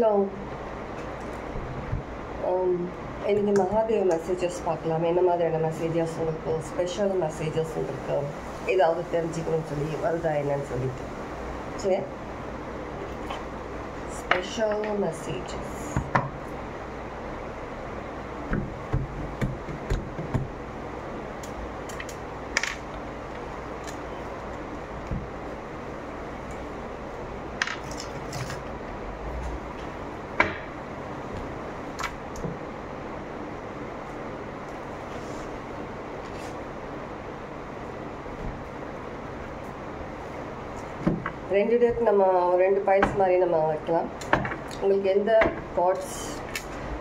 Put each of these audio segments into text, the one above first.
Now, இன்னைக்கு Mahadev messages பார்க்கலாம். என்ன மாதிரியான மெசேஜஸ் உங்களுக்கு, ஸ்பெஷல் மெசேஜஸ் உங்களுக்கு ஏதாவது தெரிஞ்சுக்கணும்னு சொல்லி வருதா என்னன்னு சொல்லிட்டு. சரி, ஸ்பெஷல் மெசேஜஸ். ரெண்டு டேக்கு நம்ம ரெண்டு பைல்ஸ் மாதிரி நம்ம வைக்கலாம். உங்களுக்கு எந்த கார்ட்ஸ்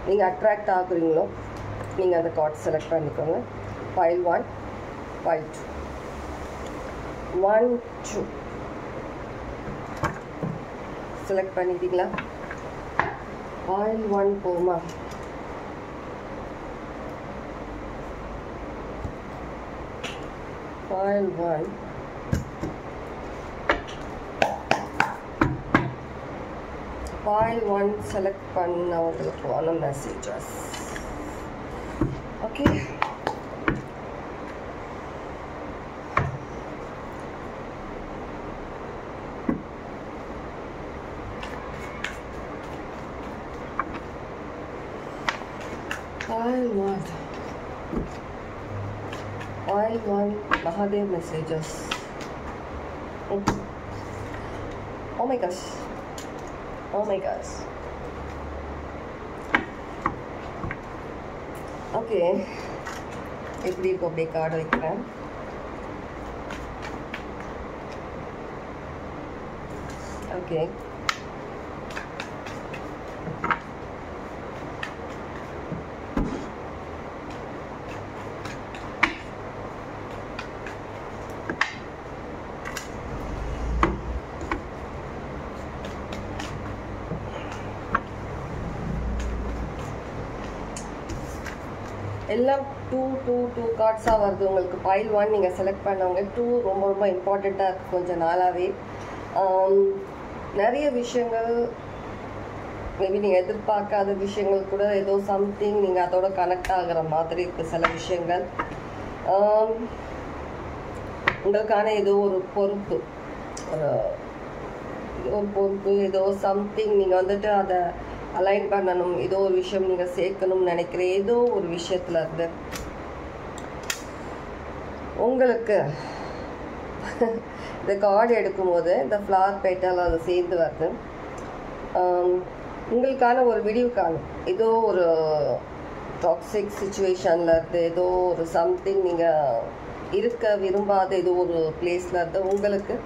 நீங்கள் அட்ராக்ட் ஆகுறீங்களோ நீங்கள் அந்த கார்ட்ஸ் செலக்ட் பண்ணிக்கோங்க. பைல் 1, பைல் 2, 1, 2 செலக்ட் பண்ணிட்டீங்களா? பைல் 1 போமா? பைல் 1 File 1 select பண்ணவங்களுக்கு ஆன messages. Okay, File 1 Mahadev messages. Oh my gosh. Okay, எப்படி இருக்கும் அப்படியே கார்டு வைக்கிறேன். ஓகே, எல்லாம் 2 கார்ட்ஸாக வருது உங்களுக்கு. பைல் 1 நீங்கள் செலக்ட் பண்ணவங்க 2 ரொம்ப இம்பார்ட்டண்ட்டாக இருக்குது கொஞ்சம் நாளாகவே. நிறைய விஷயங்கள் மேபி நீங்கள் எதிர்பார்க்காத விஷயங்கள் கூட ஏதோ சம்திங் நீங்கள் அதோட கனெக்ட் ஆகிற மாதிரி இருக்குது. சில விஷயங்கள் உங்களுக்கான ஏதோ ஒரு பொறுப்பு, ஏதோ சம்திங் நீங்கள் வந்துட்டு அதை அலைன் பண்ணணும், ஏதோ ஒரு விஷயம் நீங்கள் சேர்க்கணும்னு நினைக்கிற ஏதோ ஒரு விஷயத்துல இருந்து உங்களுக்கு இந்த கார்டு எடுக்கும்போது இந்த ஃப்ளவர் பேட்டல் அதை சேர்ந்து வருது. உங்களுக்கான ஒரு விடிவு காணும். ஏதோ ஒரு டாக்ஸிக் சுச்சுவேஷனில் இருந்து, ஏதோ ஒரு சம்திங் நீங்கள் இருக்க விரும்பாத ஏதோ ஒரு பிளேஸில் இருந்து உங்களுக்கு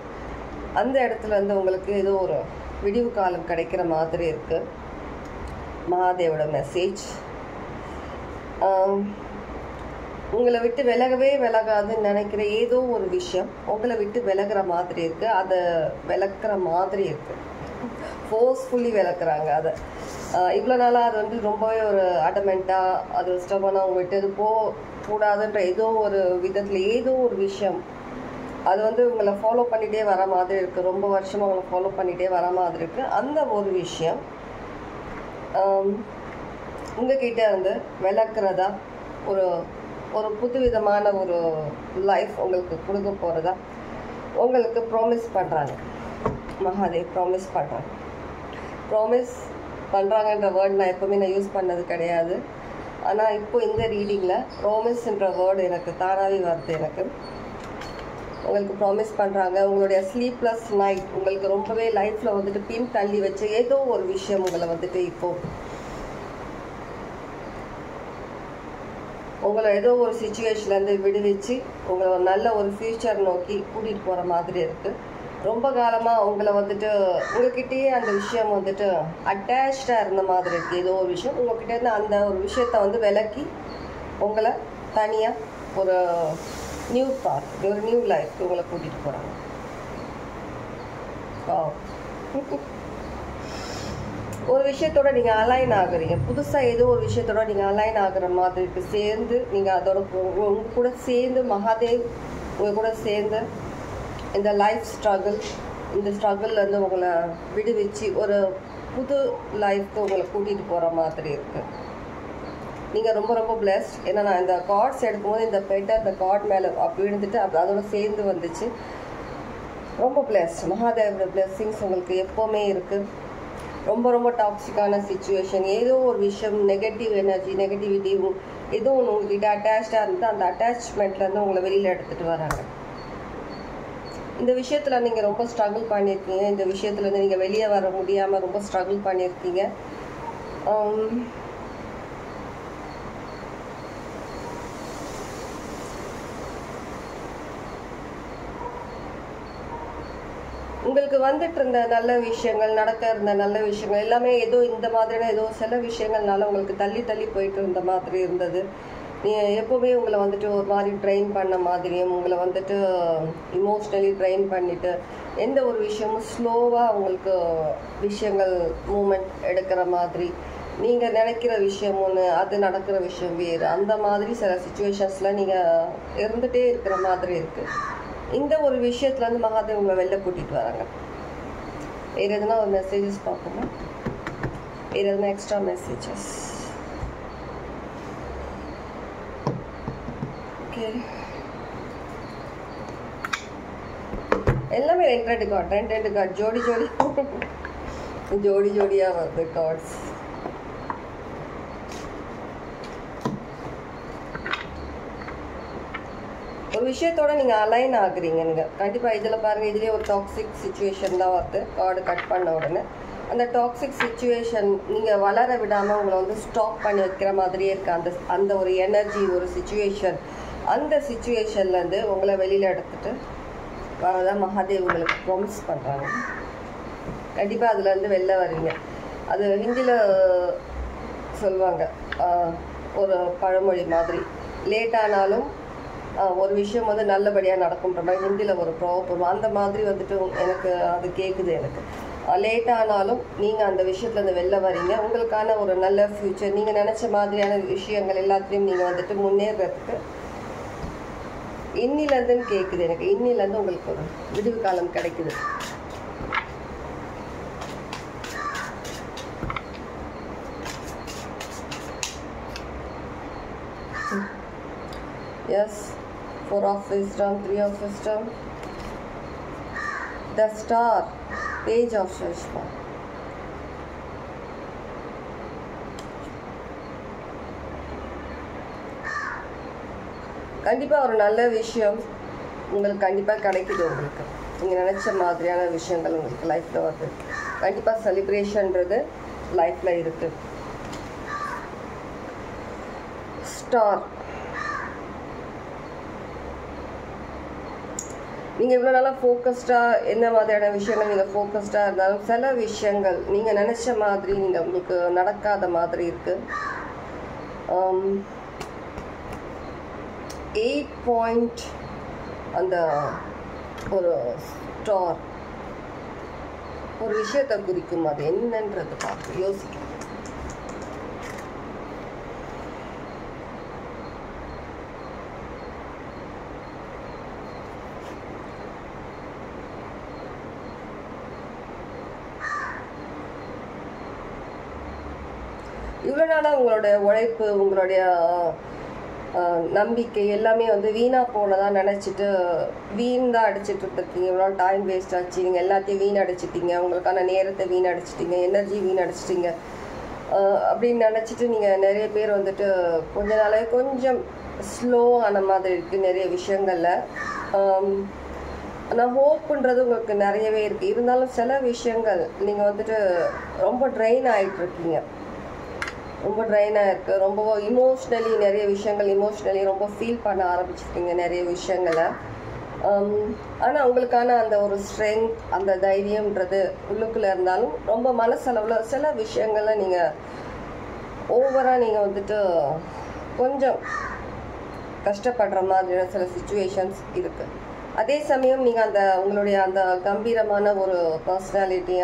அந்த இடத்துல இருந்து உங்களுக்கு ஏதோ ஒரு விடிவு காலம் கிடைக்கிற மாதிரி இருக்குது. மகாதேவோட மெசேஜ் உங்களை விட்டு விலகாதுன்னு நினைக்கிற ஏதோ ஒரு விஷயம் உங்களை விட்டு விலகிற மாதிரி இருக்குது. அதை விளக்குற மாதிரி இருக்குது, ஃபோர்ஸ்ஃபுல்லி விளக்குறாங்க அதை. இவ்வளோ நாளாக அது வந்து ரொம்பவே ஒரு அடமெண்ட்டாக அது ஸ்டபனாக அவங்க விட்டு அது போகக்கூடாதுன்ற ஏதோ ஒரு விதத்தில் ஏதோ ஒரு விஷயம் அது வந்து உங்களை ஃபாலோ பண்ணிகிட்டே வர மாதிரி இருக்குது. ரொம்ப வருஷமாக உங்களை ஃபாலோ பண்ணிகிட்டே வர மாதிரி இருக்குது. அந்த ஒரு விஷயம் உங்ககிட்ட இருந்து விளக்குறதா, ஒரு புதுவிதமான ஒரு லைஃப் உங்களுக்கு கொடுக்க போகிறதா உங்களுக்கு ப்ராமிஸ் பண்ணுறாங்க. மகாதேவ் ப்ராமிஸ் பண்ணுறாங்கன்ற வேர்ட் நான் எப்போவுமே நான் யூஸ் பண்ணது கிடையாது. ஆனால் இப்போ இந்த ரீடிங்கில் ப்ராமிஸ்ன்ற வேர்டு எனக்கு தானாகவே வருது. எனக்கு உங்களுக்கு ப்ராமிஸ் பண்ணுறாங்க. உங்களுடைய ஸ்லீப்லெஸ் நைட், உங்களுக்கு ரொம்பவே லைஃப்பில் வந்துட்டு பின் தள்ளி வச்ச ஏதோ ஒரு விஷயம் உங்களை வந்துட்டு இப்போது உங்களை ஏதோ ஒரு சிச்சுவேஷன்லேருந்து விடுவிச்சு உங்களை ஒரு நல்ல ஒரு ஃப்யூச்சர் நோக்கி கூட்டிகிட்டு போகிற மாதிரி இருக்குது. ரொம்ப காலமாக உங்களை வந்துட்டு உங்ககிட்டயே அந்த விஷயம் வந்துட்டு அட்டாச்சாக இருந்த மாதிரி இருக்குது. ஏதோ ஒரு விஷயம் உங்ககிட்ட இருந்து அந்த ஒரு விஷயத்தை வந்து விலக்கி உங்களை தனியாக ஒரு நியூ பாத், ஒரு நியூ லைஃப் உங்களை கூட்டிகிட்டு போகிறாங்க. ஒரு விஷயத்தோட நீங்கள் அலைன் ஆகுறீங்க, புதுசாக ஏதோ ஒரு விஷயத்தோட நீங்கள் அலைன் ஆகுற மாதிரி இருக்குது. சேர்ந்து நீங்கள் அதோட உங்க கூட சேர்ந்து மகாதேவ் உங்கள் கூட சேர்ந்து இந்த லைஃப் ஸ்ட்ரகிள், இந்த ஸ்ட்ரகிள்லேருந்து உங்களை விடுவிச்சு ஒரு புது லைஃப்க்கு உங்களை கூட்டிகிட்டு போகிற மாதிரி இருக்குது. நீங்கள் ரொம்ப ரொம்ப பிளெஸ்ட். ஏன்னா நான் இந்த கார்ட்ஸ் எடுக்கும்போது இந்த பெட்டை அந்த கார்ட் மேலே அப்படி விழுந்துட்டு அதோட சேர்ந்து வந்துச்சு. ரொம்ப பிளெஸ்ட். மகாதேவோட பிளெஸ்ஸிங்ஸ் உங்களுக்கு எப்போவுமே இருக்குது. ரொம்ப ரொம்ப டாக்ஸிக்கான சிச்சுவேஷன், ஏதோ ஒரு விஷயம், நெகட்டிவ் எனர்ஜி, நெகட்டிவிட்டி ஏதோ ஒன்று உங்கள்கிட்ட அட்டாச்சாக இருந்து அந்த அட்டாச்மெண்ட்லேருந்து உங்களை வெளியில் எடுத்துகிட்டு வராங்க. இந்த விஷயத்தில் நீங்கள் ரொம்ப ஸ்ட்ரகிள் பண்ணியிருக்கீங்க. இந்த விஷயத்துலேருந்து நீங்கள் வெளியே வர முடியாமல் ரொம்ப ஸ்ட்ரகிள் பண்ணியிருக்கீங்க. உங்களுக்கு வந்துட்டு இருந்த நல்ல விஷயங்கள், நடக்க இருந்த நல்ல விஷயங்கள் எல்லாமே ஏதோ இந்த மாதிரியான ஏதோ சில விஷயங்கள்னால உங்களுக்கு தள்ளி தள்ளி போயிட்டு இருந்த மாதிரி இருந்தது. எப்போவுமே உங்களை வந்துட்டு ஒரு மாதிரி ட்ரெயின் பண்ண மாதிரியும், உங்களை வந்துட்டு இமோஷ்னலி ட்ரெயின் பண்ணிவிட்டு எந்த ஒரு விஷயமும் ஸ்லோவாக உங்களுக்கு விஷயங்கள் மூமெண்ட் எடுக்கிற மாதிரி, நீங்கள் நினைக்கிற விஷயம் ஒன்று, அது நடக்கிற விஷயம் வேறு, அந்த மாதிரி சில சுச்சுவேஷன்ஸில் நீங்கள் இருந்துகிட்டே இருக்கிற மாதிரி இருக்குது. இந்த ஒரு விஷயத்துலேருந்து மகாதேவ் உங்களை வெளில கூட்டிகிட்டு வராங்க. வேறு எதுனா ஒரு மெசேஜஸ் பார்ப்போமா? வேறு எதுனா எக்ஸ்ட்ரா மெசேஜஸ்? ஓகே, எல்லாமே ரெண்டு கார்ட் ஜோடி ஜோடியாக வருது கார்ட்ஸ். ஒரு விஷயத்தோட நீங்கள் அலைன் ஆகுறீங்க. நீங்கள் கண்டிப்பாக இதில் பாருங்கள், இதுலேயே ஒரு டாக்ஸிக் சுச்சுவேஷன் தான் வருது. கார்டு கட் பண்ண உடனே அந்த டாக்ஸிக் சுச்சுவேஷன் நீங்கள் வளர விடாமல் உங்களை வந்து ஸ்டாப் பண்ணி வைக்கிற மாதிரியே இருக்குது. அந்த ஒரு எனர்ஜி, ஒரு சுச்சுவேஷன், அந்த சுச்சுவேஷன்லேருந்து உங்களை வெளியில் எடுத்துகிட்டு வரதான் மகாதேவ் உங்களுக்கு ப்ராமிஸ் பண்ணுறாங்க. கண்டிப்பாக அதுலேருந்து வெளில வருவீங்க. அது ஹிந்தியில் சொல்லுவாங்க, ஒரு பழமொழி மாதிரி, லேட் ஆனாலும் ஒரு விஷயம் வந்து நல்லபடியாக நடக்கும்ன்ற மாதிரி ஹிந்தியில் ஒரு ப்ராப்ளம், அந்த மாதிரி வந்துட்டு எனக்கு அது கேட்குது. எனக்கு லேட் ஆனாலும் நீங்கள் அந்த விஷயத்துலேருந்து வெளில வரீங்க. உங்களுக்கான ஒரு நல்ல ஃப்யூச்சர், நீங்கள் நினச்ச மாதிரியான விஷயங்கள் எல்லாத்துலேயும் நீங்கள் வந்துட்டு முன்னேறதுக்கு இன்னிலேருந்துன்னு கேட்குது எனக்கு. இன்னிலேருந்து உங்களுக்கு ஒரு விடுவு காலம் கிடைக்குது. Yes, 4 of wisdom, 3 of wisdom, the star, page of Shashma. கண்டிப்பாக ஒரு நல்ல விஷயம் உங்களுக்கு கண்டிப்பாக கிடைக்குது. உங்களுக்கு நீங்கள் நினச்ச மாதிரியான விஷயங்கள் உங்களுக்கு லைஃப்பில் வருது. கண்டிப்பாக செலிப்ரேஷன்றது லைஃப்பில் இருக்குது. ஸ்டார், நீங்கள் இவ்வளோ நாளாக ஃபோக்கஸ்டாக என்ன மாதிரியான விஷயங்கள் நீங்கள் ஃபோக்கஸ்டாக இருந்தாலும் சில விஷயங்கள் நீங்கள் நினச்ச மாதிரி நீங்கள் உங்களுக்கு நடக்காத மாதிரி இருக்குது. 8 பாயிண்ட் அந்த ஒரு ஸ்டார் ஒரு விஷயத்தை குறிக்கும். அது என்னன்றது பார்த்து யோசிக்க. இவ்வளோ நாளாக உங்களுடைய உழைப்பு, உங்களுடைய நம்பிக்கை எல்லாமே வந்து வீணாக போனதாக நினச்சிட்டு வீண் தான் அடிச்சுட்டு இருந்திருக்கீங்க. இவ்வளோ டைம் வேஸ்ட் ஆச்சு, நீங்கள் எல்லாத்தையும் வீணடிச்சிட்டிங்க, உங்களுக்கான நேரத்தை வீணடிச்சிட்டிங்க, எனர்ஜி வீணடிச்சிட்டிங்க அப்படின்னு நினச்சிட்டு நீங்கள் நிறைய பேர் வந்துட்டு கொஞ்ச நாளே கொஞ்சம் ஸ்லோ ஆன மாதிரி இருக்குது நிறைய விஷயங்களில். ஆனால் ஹோப்புன்றது உங்களுக்கு நிறையவே இருக்குது. இருந்தாலும் சில விஷயங்கள் நீங்கள் வந்துட்டு ரொம்ப ட்ரெயின் ஆகிட்டுருக்கீங்க. ரொம்ப ட்ரைனாக இருக்குது. ரொம்ப இமோஷ்னலி நிறைய விஷயங்கள் இமோஷ்னலி ரொம்ப ஃபீல் பண்ண ஆரம்பிச்சிருக்கீங்க நிறைய விஷயங்களை. ஆனால் உங்களுக்கான அந்த ஒரு ஸ்ட்ரென்த், அந்த தைரியம்ன்றது உள்ளுக்குள்ளே இருந்தாலும் ரொம்ப மனசளவில் சில விஷயங்களில் நீங்கள் ஓவராக நீங்கள் வந்துட்டு கொஞ்சம் கஷ்டப்படுற மாதிரியான சில சுச்சுவேஷன்ஸ் இருக்குது. அதே சமயம் நீங்கள் அந்த உங்களுடைய அந்த கம்பீரமான ஒரு பர்சனாலிட்டி,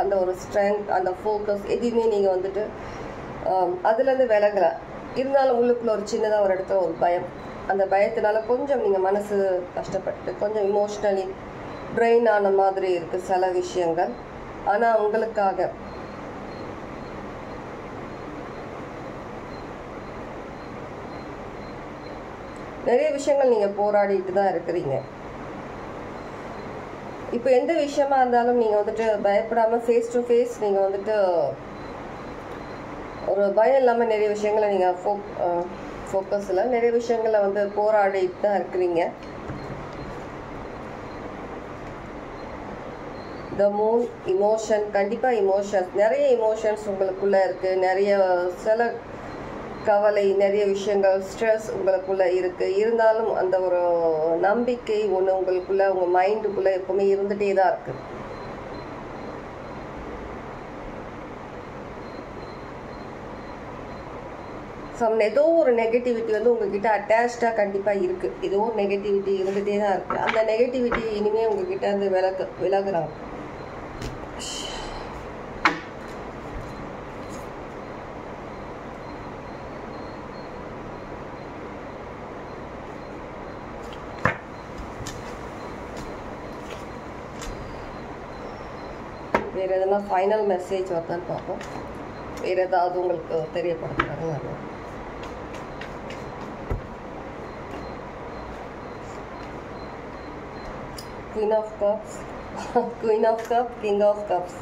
அந்த ஒரு ஸ்ட்ரென்த், அந்த ஃபோக்கஸ் எதுவுமே நீங்கள் வந்துட்டு அதுலேருந்து விலகலை. இருந்தாலும் உள்ளுக்குள்ள ஒரு சின்னதாக ஒரு இடத்துல ஒரு பயம், அந்த பயத்தினால கொஞ்சம் நீங்கள் மனசு கஷ்டப்பட்டு கொஞ்சம் இமோஷ்னலி ட்ரெயின் ஆன மாதிரி இருக்குது சில விஷயங்கள். ஆனால் உங்களுக்காக நிறைய விஷயங்கள் நீங்கள் போராடிட்டு தான் இருக்கிறீங்க. இப்போ எந்த விஷயமா இருந்தாலும் நீங்கள் வந்துட்டு பயப்படாமல் ஃபேஸ் டு ஃபேஸ் நீங்கள் வந்துட்டு ஒரு பயம் இல்லாமல் நிறைய விஷயங்களை நீங்கள் ஃபோக்கஸில் நிறைய விஷயங்களை வந்து போராடிட்டு தான் இருக்கிறீங்க. த மூன் இமோஷன், கண்டிப்பாக இமோஷன்ஸ், நிறைய இமோஷன்ஸ் உங்களுக்குள்ளே இருக்குது. நிறைய சில கவலை, நிறைய விஷயங்கள், ஸ்ட்ரெஸ் உங்களுக்குள்ளே இருக்குது. இருந்தாலும் அந்த ஒரு நம்பிக்கை ஒன்று உங்களுக்குள்ளே, உங்கள் மைண்டுக்குள்ளே எப்பவுமே இருந்துகிட்டே தான் இருக்குது. ஏதோ ஒரு நெகட்டிவிட்டி வந்து உங்ககிட்ட அட்டாச்சாக கண்டிப்பாக இருக்குது. ஏதோ ஒரு நெகட்டிவிட்டி இருந்துகிட்டே தான் இருக்குது. அந்த நெகட்டிவிட்டி இனிமேல் உங்ககிட்ட வந்து விலகுறாங்க. வேறு எதனா ஃபைனல் மெசேஜ் வருதான்னு பார்ப்போம். வேறு ஏதாவது உங்களுக்கு தெரியப்படுத்துறாங்க. Queen of Cups, Queen of Cups, King of Cups.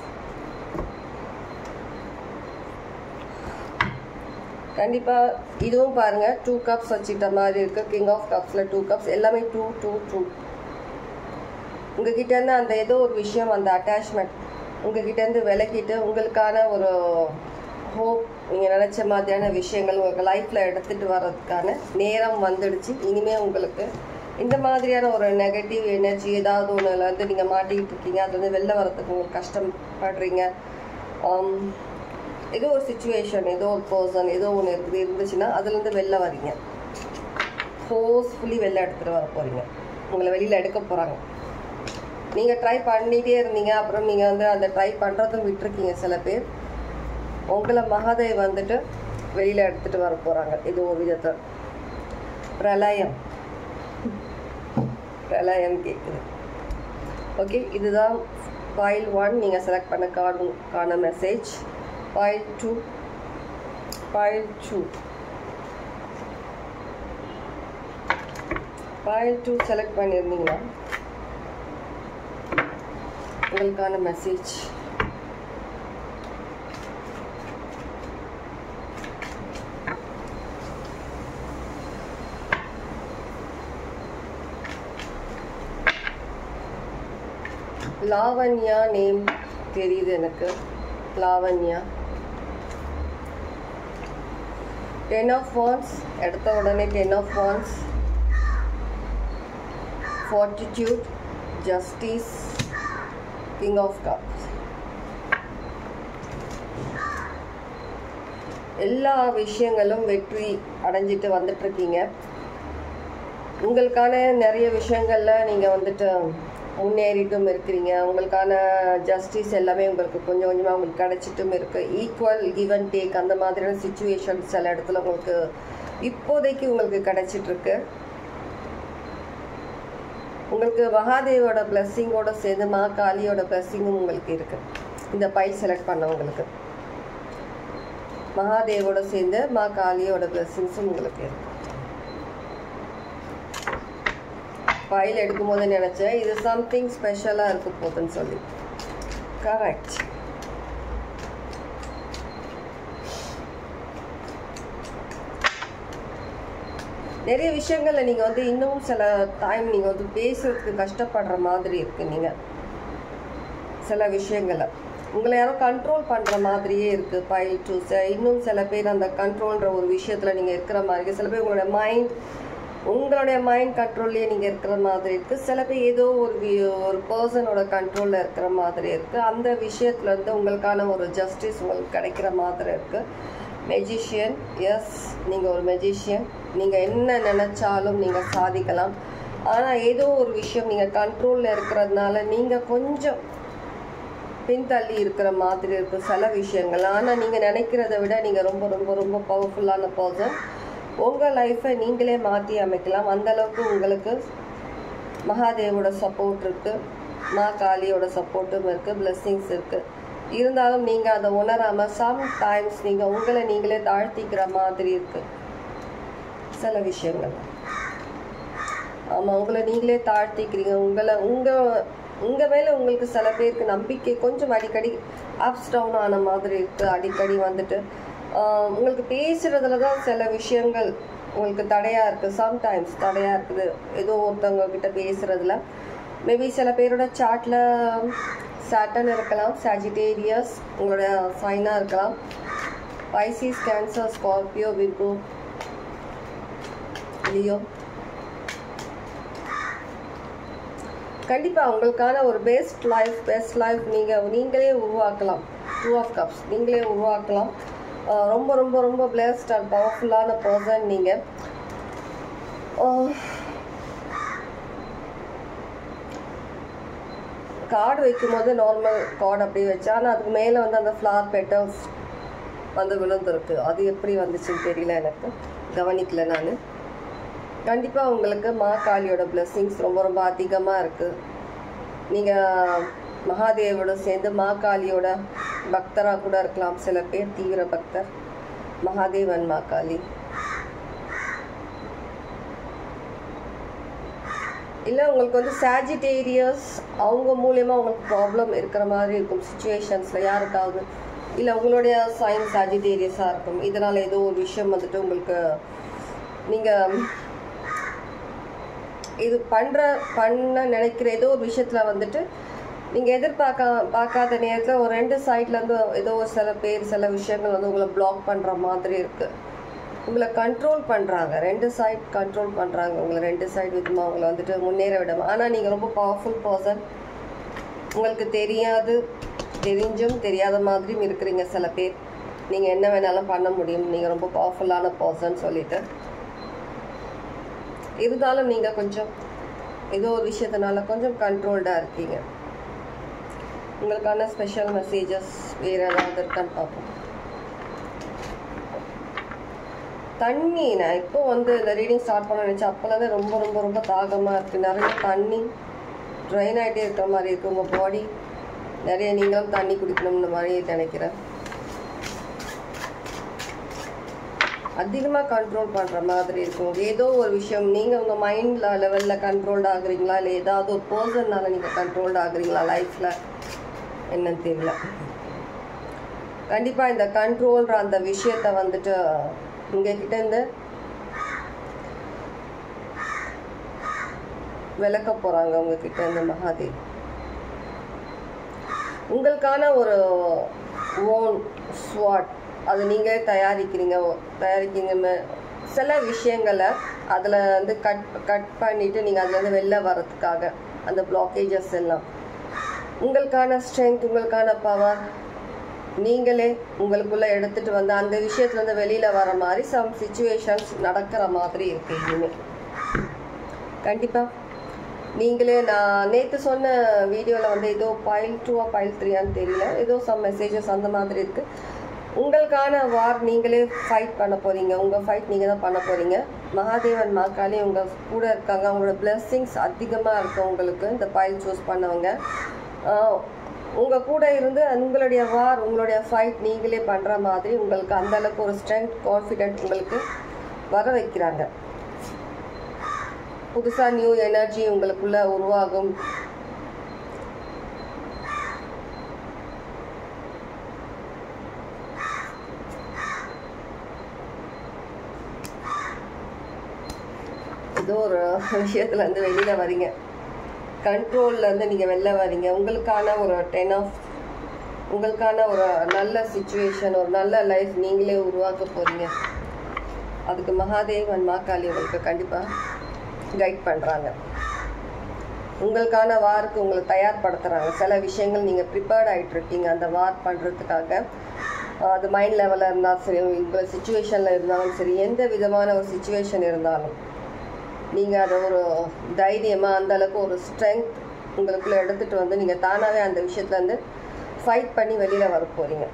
கண்டிப்பாக இதுவும் பாருங்கள், 2 cups வச்சுக்கிட்ட மாதிரி இருக்குது. கிங் ஆஃப் கப்ஸில் 2 cups, எல்லாமே 2. உங்ககிட்டேருந்து அந்த ஏதோ ஒரு விஷயம், அந்த அட்டாச்மெண்ட் உங்ககிட்டேருந்து விலகிட்டு உங்களுக்கான ஒரு ஹோப், நீங்கள் நினச்ச மாதிரியான விஷயங்கள் உங்களுக்கு லைஃப்பில் எடுத்துகிட்டு வர்றதுக்கான நேரம் வந்துடுச்சு. இனிமேல் உங்களுக்கு இந்த மாதிரியான ஒரு நெகட்டிவ் எனர்ஜி ஏதாவது ஒன்றுல வந்து நீங்கள் மாட்டிக்கிட்டு இருக்கீங்க, அது வந்து வெளில வரத்துக்கு உங்களுக்கு கஷ்டப்படுறீங்க. ஏதோ ஒரு சுச்சுவேஷன், ஏதோ ஒரு பர்சன், ஏதோ ஒன்று இருந்துச்சுன்னா அதுலேருந்து வெளில வரீங்க. ஃபோர்ஸ்ஃபுல்லி வெளில எடுத்துகிட்டு வர போகிறீங்க. உங்களை வெளியில் எடுக்க போகிறாங்க. நீங்கள் ட்ரை பண்ணிகிட்டே இருந்தீங்க, அப்புறம் நீங்கள் வந்து அந்த ட்ரை பண்ணுறதும் விட்டுருக்கீங்க. சில பேர் உங்களை மகாதேவ் வந்துட்டு வெளியில் எடுத்துகிட்டு வர போகிறாங்க. ஏதோ ஒரு விதத்தில் பிரளயம் கேட்குது. ஓகே, இதுதான் ஃபைல் 1 நீங்கள் செலக்ட் பண்ண கார்டுக்கான மெசேஜ். ஃபைல் 2 செலக்ட் பண்ணியிருந்தீங்கன்னா உங்களுக்கான மெசேஜ். லாவண்யா நேம் தெரியுது எனக்கு. லாவண்யா. 10 of Wands எடுத்த உடனே 10 of Wands, Fortitude, Justice, King of Cups. எல்லா விஷயங்களும் வெற்றி அடைஞ்சிட்டு வந்துட்டுருக்கீங்க. உங்களுக்கான நிறைய விஷயங்களில் நீங்கள் வந்துட்டு முன்னேறிட்டும் இருக்கிறீங்க. உங்களுக்கான ஜஸ்டிஸ் எல்லாமே உங்களுக்கு கொஞ்சம் கொஞ்சமாக உங்களுக்கு கிடைச்சிட்டும் இருக்குது. ஈக்குவல் கிவ் அண்ட் டேக் அந்த மாதிரியான சிச்சுவேஷன்ஸ் சில இடத்துல உங்களுக்கு இப்போதைக்கு உங்களுக்கு கிடைச்சிட்ருக்கு. உங்களுக்கு மகாதேவோட பிளஸ்ஸிங்கோட சேர்ந்து காளியோட பிளஸ்ஸிங்கும் உங்களுக்கு இருக்குது. இந்த பைல் செலக்ட் பண்ணவங்களுக்கு மகாதேவோட சேர்ந்து காளியோட பிளஸ்ஸிங்ஸும் உங்களுக்கு இருக்குது. ஃபைல் எடுக்கும்போது நினச்சேன் இது சம்திங் ஸ்பெஷலாக இருக்க போகுதுன்னு சொல்லி. கரெக்ட். நிறைய விஷயங்களில் நீங்கள் வந்து இன்னும் சில டைம் நீங்கள் வந்து பேசுறதுக்கு கஷ்டப்படுற மாதிரி இருக்குது. நீங்கள் சில விஷயங்களை உங்களை யாரும் கண்ட்ரோல் பண்ணுற மாதிரியே இருக்குது. ஃபைல் 2 இன்னும் சில பேர் அந்த கண்ட்ரோல்ன்ற ஒரு விஷயத்தில் நீங்கள் இருக்கிற மாதிரி, சில பேர் உங்களுடைய மைண்ட் கண்ட்ரோல்லையே நீங்கள் இருக்கிற மாதிரி இருக்குது. சில பேர் ஏதோ ஒரு பர்சனோட கண்ட்ரோலில் இருக்கிற மாதிரி இருக்குது. அந்த விஷயத்துலேருந்து உங்களுக்கான ஒரு ஜஸ்டிஸ் உங்களுக்கு கிடைக்கிற மாதிரி இருக்குது. மெஜிஷியன், எஸ், நீங்கள் ஒரு மெஜிஷியன். நீங்கள் என்ன நினச்சாலும் நீங்கள் சாதிக்கலாம். ஆனால் ஏதோ ஒரு விஷயம் நீங்கள் கண்ட்ரோலில் இருக்கிறதுனால நீங்கள் கொஞ்சம் பின்தள்ளி இருக்கிற மாதிரி இருக்குது சில விஷயங்கள். ஆனால் நீங்கள் நினைக்கிறத விட நீங்கள் ரொம்ப ரொம்ப ரொம்ப பவர்ஃபுல்லான பர்சன். உங்கள் லைஃப்பை நீங்களே மாற்றி அமைக்கலாம். அந்தளவுக்கு உங்களுக்கு மகாதேவோட சப்போர்ட் இருக்குது, காளியோட சப்போர்ட்டும் இருக்குது, பிளெஸ்ஸிங்ஸ் இருக்குது. இருந்தாலும் நீங்கள் அதை உணராமல் சம்டைம்ஸ் நீங்கள் உங்களை நீங்களே தாழ்த்திக்கிற மாதிரி இருக்குது சில விஷயங்கள். ஆமாம், உங்களை நீங்களே தாழ்த்திக்கிறீங்க. உங்கள் மேலே உங்களுக்கு சில பேருக்கு நம்பிக்கை கொஞ்சம் அடிக்கடி அப்ஸ் டவுன் ஆன மாதிரி இருக்குது. அடிக்கடி வந்துட்டு உங்களுக்கு பேசுகிறதுல தான் சில விஷயங்கள் உங்களுக்கு தடையாக இருக்குது. சம்டைம்ஸ் தடையாக இருக்குது ஏதோ ஒருத்தவங்க கிட்ட பேசுகிறதுல. மேபி சில பேரோட சார்ட்டில் சாட்டன் இருக்கலாம், சாஜிடேரியஸ் உங்களோட சைனாக இருக்கலாம், Pisces, cancer, Scorpio, Virgo, Leo. கண்டிப்பாக உங்களுக்கான ஒரு பெஸ்ட் லைஃப் நீங்களே உருவாக்கலாம். 2 of Cups நீங்களே உருவாக்கலாம். ரொம்ப ரொம்ப ரொம்ப பிளெஸ்ட் அண்ட் பவர்ஃபுல்லான பர்சன் நீங்கள். கார்டு வைக்கும்போது நார்மல் கார்டு அப்படி வச்சா, ஆனால் அதுக்கு மேலே வந்து அந்த ஃப்ளவர் பெட்டல்ஸ் வந்து விழுந்துருக்கு. அது எப்படி வந்துச்சுன்னு தெரியல, எனக்கு கவனிக்கல நான். கண்டிப்பாக உங்களுக்கு காளியோட பிளெஸ்ஸிங்ஸ் ரொம்ப ரொம்ப அதிகமாக இருக்குது. நீங்கள் மகாதேவோட சேர்ந்து காளியோட பக்தராக கூட இருக்கலாம். சில பேர் தீவிர பக்தர், மகாதேவன் காளி. இல்லை உங்களுக்கு வந்து சாஜிடேரியஸ் அவங்க மூலயமா உங்களுக்கு ப்ராப்ளம் இருக்கிற மாதிரி இருக்கும் சுச்சுவேஷன்ஸில் யாருக்காவது. இல்லை உங்களுடைய சைன் சாஜிடேரியஸாக இருக்கும். இதனால் ஏதோ ஒரு விஷயம் வந்துட்டு உங்களுக்கு நீங்கள் இது பண்ண நினைக்கிற ஏதோ ஒரு விஷயத்தில் வந்துட்டு நீங்கள் பார்க்காத நேரத்தில் ஒரு 2 சைட்லேருந்து ஏதோ ஒரு சில விஷயங்கள் வந்து உங்களை பிளாக் பண்ணுற மாதிரி இருக்குது. உங்களை கண்ட்ரோல் பண்ணுறாங்க, 2 சைட் கண்ட்ரோல் பண்ணுறாங்க உங்களை, 2 சைடு விதமாக உங்களை வந்துட்டு முன்னேற விடாமல். ஆனால் நீங்கள் ரொம்ப பவர்ஃபுல் பர்சன். உங்களுக்கு தெரிஞ்சும் தெரியாத மாதிரியும் இருக்கிறீங்க சில பேர். நீங்கள் என்ன வேணாலும் பண்ண முடியும், நீங்கள் ரொம்ப பவர்ஃபுல்லான பர்சன் சொல்லிட்டு. இருந்தாலும் நீங்கள் கொஞ்சம் ஏதோ ஒரு விஷயத்தினால கொஞ்சம் கண்ட்ரோல்டாக இருக்கீங்க. உங்களுக்கான ஸ்பெஷல் மெசேஜஸ் வேறு ஏதாவது இருக்கான்னு பார்ப்போம். தண்ணி, நான் இப்போ வந்து இந்த ரீடிங் ஸ்டார்ட் பண்ண நினச்சேன். அப்போலேருந்து ரொம்ப ரொம்ப ரொம்ப தாகமாக இருக்குது. நிறைய தண்ணி ட்ரைன் ஆகிட்டே இருக்கிற மாதிரி இருக்குது. உங்கள் பாடி நிறைய நீங்களும் தண்ணி குடிக்கணும்னு மாதிரி நினைக்கிறேன். அதிகமாக கண்ட்ரோல் பண்ணுற மாதிரி இருக்கும். ஏதோ ஒரு விஷயம் நீங்கள் உங்கள் மைண்ட் லெவலில் கண்ட்ரோல்ட் ஆகுறீங்களா, இல்லை ஏதாவது ஒரு பர்சன்னால் நீங்கள் கண்ட்ரோல்ட் ஆகுறீங்களா லைஃப்பில், என்னன்னு தெரியல. கண்டிப்பாக இந்த கண்ட்ரோல்ற அந்த விஷயத்தை வந்துட்டு உங்ககிட்ட இருந்து விளக்க போகிறாங்க. உங்ககிட்ட இருந்து மகாதேவ் உங்களுக்கான ஒரு ஓன் ஸ்வாட் அது நீங்களே தயாரிக்கிறீங்க. சில விஷயங்களை அதில் வந்து கட் பண்ணிவிட்டு நீங்கள் அதுலேருந்து வெளில வர்றதுக்காக அந்த பிளாக்கேஜஸ் எல்லாம் உங்களுக்கான ஸ்ட்ரென்த், உங்களுக்கான பவர் நீங்களே உங்களுக்குள்ளே எடுத்துகிட்டு வந்து அந்த விஷயத்துலேருந்து வெளியில் வர மாதிரி சம் சிச்சுவேஷன்ஸ் நடக்கிற மாதிரி இருக்குது. இனிமேல் கண்டிப்பாக நீங்களே, நான் நேற்று சொன்ன வீடியோவில் வந்து ஏதோ பைல் 2 பைல் 3 தெரியல, ஏதோ சம் மெசேஜஸ் அந்த மாதிரி இருக்குது. உங்களுக்கான வார் நீங்களே ஃபைட் பண்ண போகிறீங்க. உங்கள் ஃபைட் நீங்கள் தான் பண்ண போகிறீங்க. மகாதேவன் காளி உங்கள் கூட இருக்காங்க. அவங்களோட பிளெஸ்ஸிங்ஸ் அதிகமாக இருக்கும் உங்களுக்கு. இந்த பைல் சூஸ் பண்ணவங்க உங்கள் கூட இருந்து உங்களுடைய வார், உங்களுடைய ஃபைட் நீங்களே பண்ணுற மாதிரி உங்களுக்கு அந்தளவுக்கு ஒரு ஸ்ட்ரென்த், கான்ஃபிடென்ட் உங்களுக்கு வர வைக்கிறாங்க. புதுசாக நியூ எனர்ஜி உங்களுக்குள்ளே உருவாகும். ஏதோ ஒரு விஷயத்துலேருந்து வெளியில் வரீங்க. கண்ட்ரோல்லேருந்து நீங்கள் வெளில வரீங்க. உங்களுக்கான ஒரு உங்களுக்கான ஒரு நல்ல சிச்சுவேஷன், ஒரு நல்ல லைஃப் நீங்களே உருவாக்க போகிறீங்க. அதுக்கு மகாதேவன் காளி உங்களுக்கு கண்டிப்பாக கைட் பண்ணுறாங்க. உங்களுக்கான வாருக்கு உங்களை தயார்படுத்துகிறாங்க. சில விஷயங்கள் நீங்கள் ப்ரிப்பேர்ட் ஆகிட்டுருக்கீங்க அந்த வார் பண்ணுறதுக்காக. அது மைண்ட் லெவலில் இருந்தாலும் சரி, உங்கள் சிச்சுவேஷனில் இருந்தாலும் சரி, எந்த விதமான ஒரு சிச்சுவேஷன் இருந்தாலும் நீங்கள் அதை ஒரு தைரியமாக அந்தளவுக்கு ஒரு ஸ்ட்ரென்த் உங்களுக்குள்ளே எடுத்துகிட்டு வந்து நீங்கள் தானாகவே அந்த விஷயத்துலேருந்து ஃபைட் பண்ணி வெளியில் வர போகிறீங்க.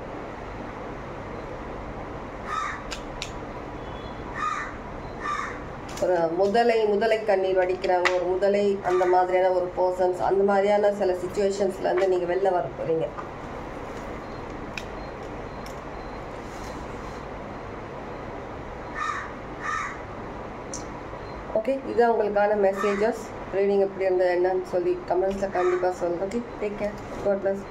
ஒரு முதலை கண்ணீர் வடிக்கிறாங்க, ஒரு முதலை அந்த மாதிரியான ஒரு பர்சன்ஸ், அந்த மாதிரியான சில சிச்சுவேஷன்ஸ்லேருந்து நீங்கள் வெளில வர போகிறீங்க. ஓகே, இதுதான் உங்களுக்கான மெசேஜஸ். ரீடிங் எப்படி இருந்தது என்னன்னு சொல்லி கமெண்ட்ஸில் கண்டிப்பாக சொல்லுங்கள். Okay, take care, god plus.